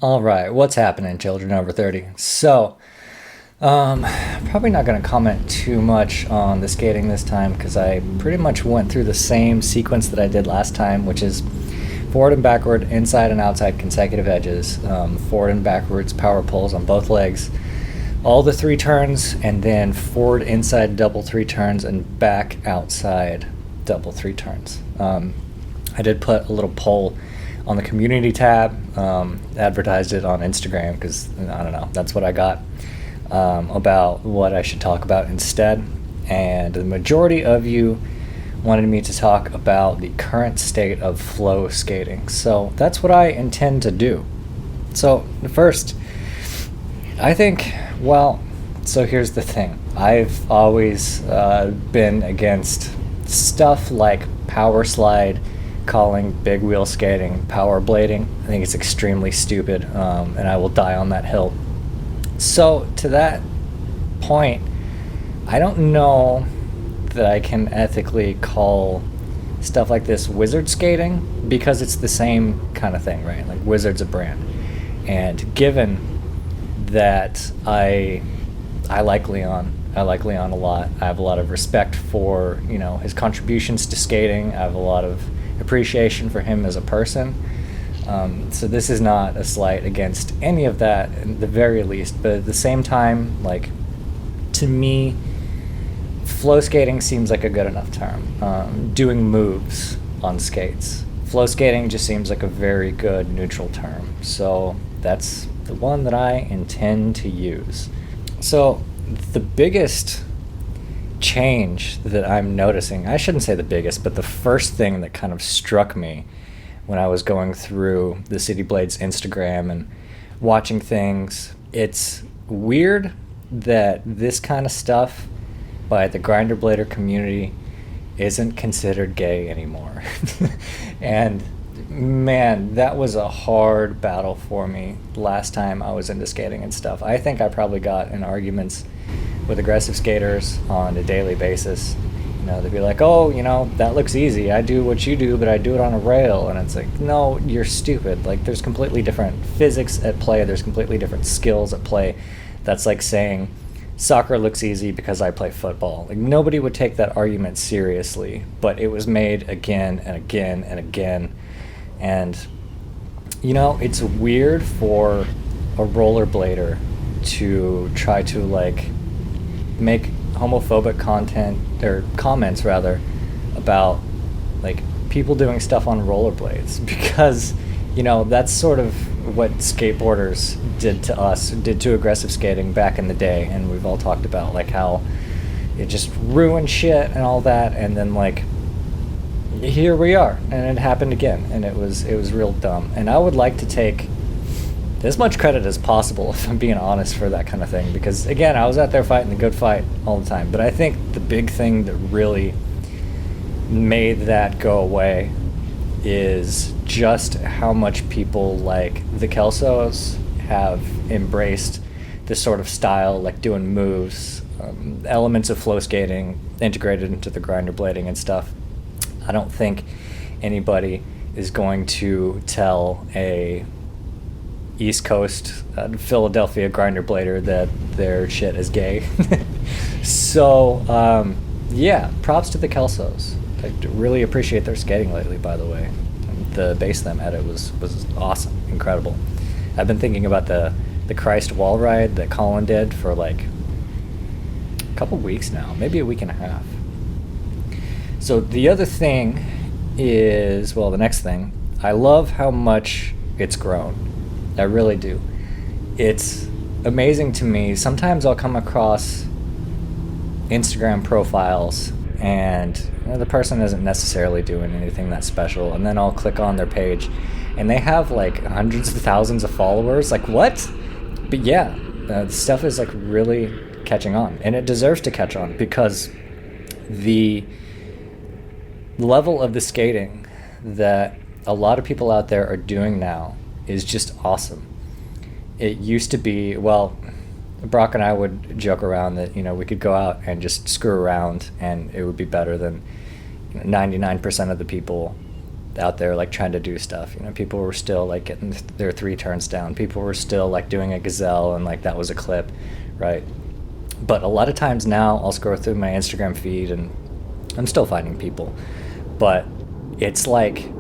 All right, what's happening, children over 30? Probably not going to comment too much on the skating this time because I pretty much went through the same sequence that I did last time, which is forward and backward, inside and outside consecutive edges, forward and backwards power pulls on both legs, all the three turns, and then forward, inside, double three turns, and back, outside, double three turns. I did put a little poll on the community tab, advertised it on Instagram because I don't know, that's what I got, about what I should talk about instead. And the majority of you wanted me to talk about the current state of flow skating. So that's what I intend to do. So first, I think, so here's the thing. I've always been against stuff like power slide, calling big wheel skating power blading. I think it's extremely stupid, and I will die on that hill. So to that point, I don't know that I can ethically call stuff like this wizard skating because it's the same kind of thing, right? Like Wizard's a brand. And given that I like Leon a lot. I have a lot of respect for, his contributions to skating. I have a lot of appreciation for him as a person. So this is not a slight against any of that, at the very least. But at the same time, to me, flow skating seems like a good enough term. Doing moves on skates. Flow skating just seems like a very good neutral term. So that's the one that I intend to use. So the biggest change that I'm noticing, I shouldn't say the biggest, but the first thing that kind of struck me when I was going through the City Blades Instagram and watching things, it's weird that this kind of stuff by the grinder blader community isn't considered gay anymore. And man, that was a hard battle for me last time I was into skating and stuff. I think I probably got in arguments with aggressive skaters on a daily basis. They'd be like, oh, that looks easy. I do what you do, but I do it on a rail. And it's like, no, you're stupid. Like, there's completely different physics at play. There's completely different skills at play. That's like saying soccer looks easy because I play football. Like, nobody would take that argument seriously, but it was made again and again and again. And, it's weird for a rollerblader to try to, make homophobic content, or comments rather, about, people doing stuff on rollerblades. Because, that's sort of what skateboarders did to aggressive skating back in the day. And we've all talked about, how it just ruined shit and all that. And then, here we are, and it happened again, and it was real dumb. And I would like to take as much credit as possible, if I'm being honest, for that kind of thing, because again, I was out there fighting the good fight all the time. But I think the big thing that really made that go away is just how much people like the Kelsos have embraced this sort of style, like doing moves, elements of flow skating integrated into the grinder blading and stuff. I don't think anybody is going to tell a East Coast Philadelphia grinder blader that their shit is gay. So props to the Kelsos. I really appreciate their skating lately, by the way. The Base Them edit was awesome, incredible. I've been thinking about the Christ wall ride that Colin did for a couple weeks now, maybe a week and a half. So the other thing is, the next thing, I love how much it's grown. I really do. It's amazing to me. Sometimes I'll come across Instagram profiles and the person isn't necessarily doing anything that special, and then I'll click on their page and they have hundreds of thousands of followers. What? But yeah, the stuff is really catching on, and it deserves to catch on because the level of the skating that a lot of people out there are doing now is just awesome. It used to be, Brock and I would joke around that, we could go out and just screw around and it would be better than 99% of the people out there like trying to do stuff. You know, people were still like getting their 3 turns down. People were still like doing a gazelle and like that was a clip, right? But a lot of times now I'll scroll through my Instagram feed and I'm still finding people, but it's like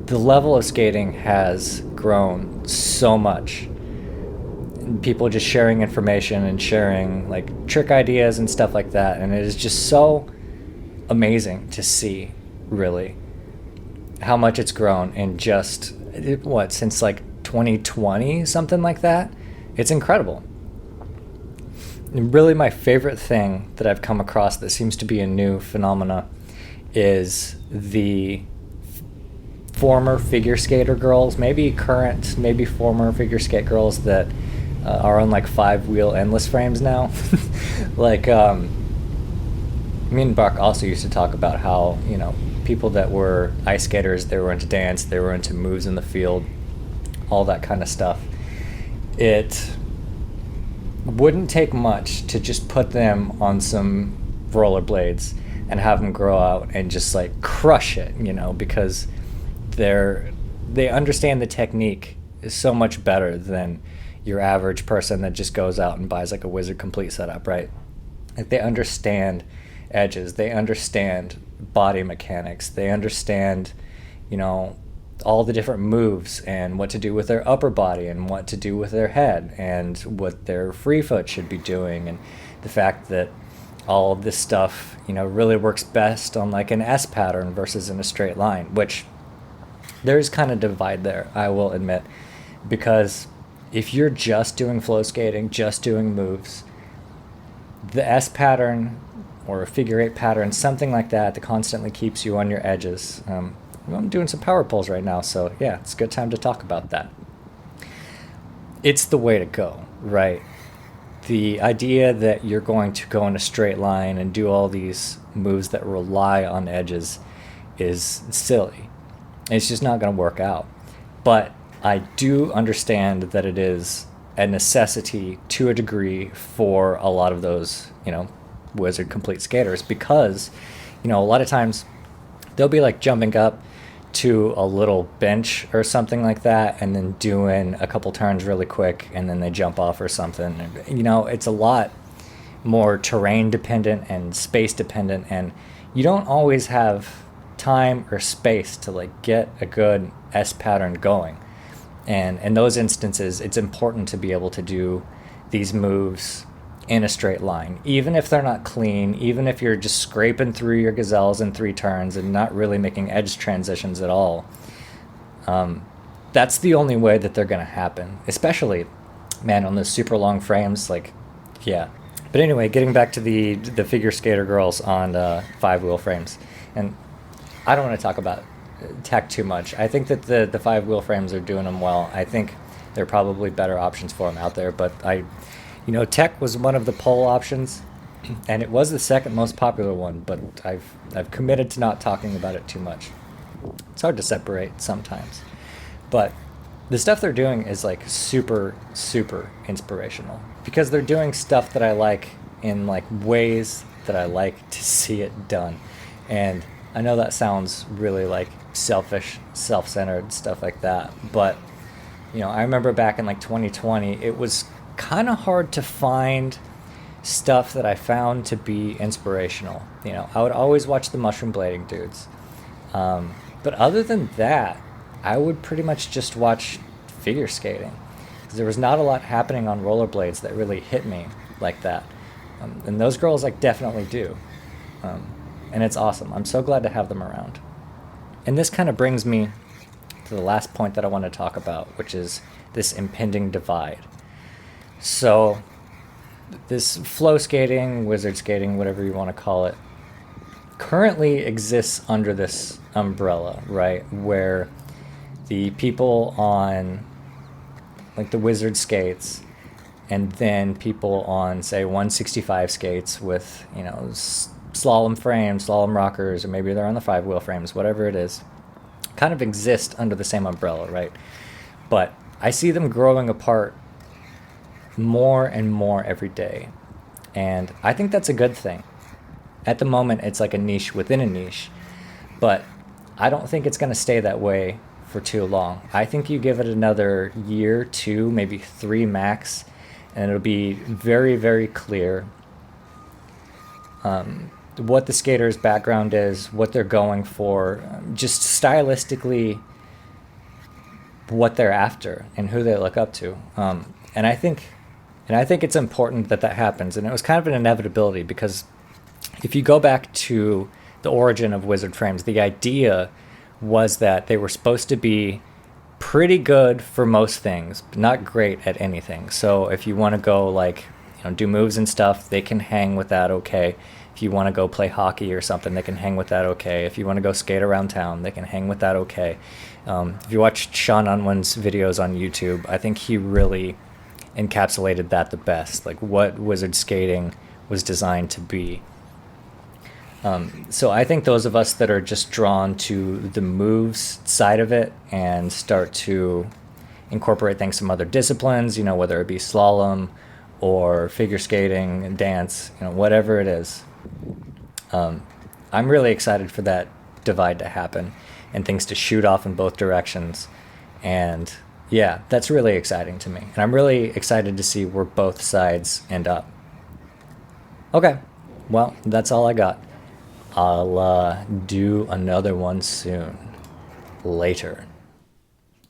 the level of skating has grown so much. People just sharing information and sharing like trick ideas and stuff like that, and it is just so amazing to see, really, how much it's grown in just since like 2020, something like that. It's incredible. And really, my favorite thing that I've come across that seems to be a new phenomena is the former figure skater girls, maybe current, maybe former figure skate girls that are on like 5-wheel endless frames now. Like, me and Buck also used to talk about how, you know, people that were ice skaters, they were into dance, they were into moves in the field, all that kind of stuff. It wouldn't take much to just put them on some rollerblades and have them grow out and just like crush it, you know, because they understand the technique is so much better than your average person that just goes out and buys like a Wizard Complete setup, right? Like, they understand edges, they understand body mechanics, they understand, you know, all the different moves and what to do with their upper body and what to do with their head and what their free foot should be doing, and the fact that all of this stuff, you know, really works best on like an S pattern versus in a straight line, which there's kind of divide there, I will admit, because if you're just doing flow skating, just doing moves, the S pattern or a figure 8 pattern, something like that constantly keeps you on your edges. I'm doing some power pulls right now, so yeah, it's a good time to talk about that. It's the way to go, right? The idea that you're going to go in a straight line and do all these moves that rely on edges is silly. It's just not going to work out. But I do understand that it is a necessity to a degree for a lot of those, you know, Wizard Complete skaters, because, you know, a lot of times they'll be like jumping up to a little bench or something like that and then doing a couple turns really quick and then they jump off or something. You know, it's a lot more terrain dependent and space dependent, and you don't always have time or space to like get a good S pattern going. And in those instances, it's important to be able to do these moves in a straight line, even if they're not clean, even if you're just scraping through your gazelles in 3 turns and not really making edge transitions at all. That's the only way that they're going to happen, especially, man, on those super long frames. Like, yeah. But anyway, getting back to the figure skater girls on 5-wheel frames, and I don't want to talk about tech too much. I think that the 5-wheel frames are doing them well. I think there are probably better options for them out there, but you know, tech was one of the poll options, and it was the second most popular one, but I've committed to not talking about it too much. It's hard to separate sometimes. But the stuff they're doing is like super, super inspirational, because they're doing stuff that I like in like ways that I like to see it done. And I know that sounds really like selfish, self-centered, stuff like that, but, you know, I remember back in like 2020, it was kind of hard to find stuff that I found to be inspirational. You know, I would always watch the mushroom blading dudes, but other than that, I would pretty much just watch figure skating, because there was not a lot happening on rollerblades that really hit me like that, and those girls like definitely do, and it's awesome. I'm so glad to have them around. And this kind of brings me to the last point that I want to talk about, which is this impending divide. So this flow skating, wizard skating, whatever you want to call it, currently exists under this umbrella, right? Where the people on like the wizard skates, and then people on, say, 165 skates with, you know, slalom frames, slalom rockers, or maybe they're on the 5-wheel frames, whatever it is, kind of exist under the same umbrella, right? But I see them growing apart more and more every day, and I think that's a good thing. At the moment, it's like a niche within a niche, but I don't think it's going to stay that way for too long. I think you give it another year, 2, maybe 3 max, and it'll be very, very clear what the skater's background is, what they're going for, just stylistically what they're after and who they look up to. And I think it's important that that happens. And it was kind of an inevitability, because if you go back to the origin of Wizard Frames, the idea was that they were supposed to be pretty good for most things, but not great at anything. So if you want to go like, do moves and stuff, they can hang with that okay. If you want to go play hockey or something, they can hang with that okay. If you want to go skate around town, they can hang with that okay. If you watch Sean Unwin's videos on YouTube, I think he really encapsulated that the best, like what wizard skating was designed to be. So I think those of us that are just drawn to the moves side of it and start to incorporate things from other disciplines, whether it be slalom or figure skating, dance, whatever it is, I'm really excited for that divide to happen and things to shoot off in both directions. And yeah, that's really exciting to me. And I'm really excited to see where both sides end up. Okay, well, that's all I got. I'll do another one soon. Later.